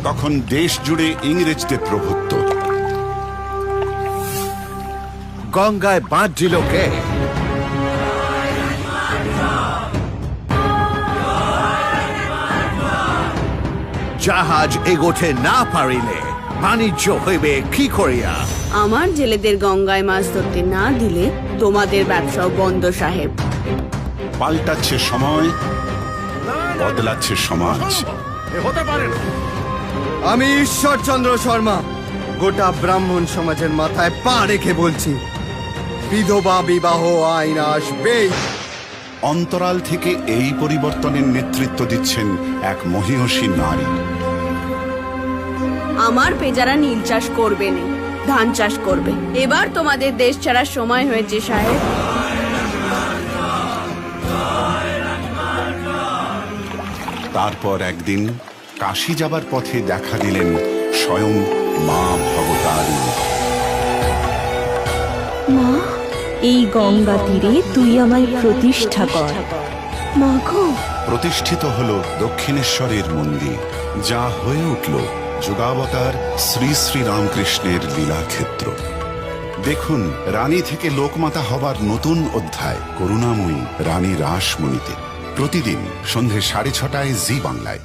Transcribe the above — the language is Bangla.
তখন দেশ জুড়ে ইংরেজদের প্রভুত্ব। গঙ্গায় বাঁধ দিল কে? জাহাজ এগোতে না পারিলে বাণিজ্য হইবে কি করিয়া? আমার জেলেদের গঙ্গায় মাছ ধরতে না দিলে তোমাদের ব্যবসাও বন্ধ সাহেব। পাল্টাচ্ছে সময়, বদলাচ্ছে সমাজ। আমি ঈশ্বরচন্দ্র শর্মা গোটা ব্রাহ্মণ সমাজের মাথায় পা রেখে বলছি, বিধবা বিবাহ আইন আসবেই। অন্তরাল থেকে এই পরিবর্তনের নেতৃত্ব দিচ্ছেন এক মহীয়সী নারী। আমার পেজারা নীল চাষ করবে না, ধান চাষ করবে। এবার তোমাদের দেশ ছাড়ার সময় হয়েছে সাহেব। তারপর একদিন কাশী যাবার পথে দেখা দিলেন স্বয়ং মা ভবতারিণী। মা, এই গঙ্গা তীরে তুই আমায় প্রতিষ্ঠা কর। মা গো। প্রতিষ্ঠিত হল দক্ষিণেশ্বরের মন্দির, যা হয়ে উঠল যুগাবতার শ্রী শ্রী রামকৃষ্ণের লীলাক্ষেত্র। দেখুন রানী থেকে লোকমাতা হবার নতুন অধ্যায় করুণাময়ী রানী রাসমণিতে, প্রতিদিন সন্ধে 6:30 জি বাংলায়।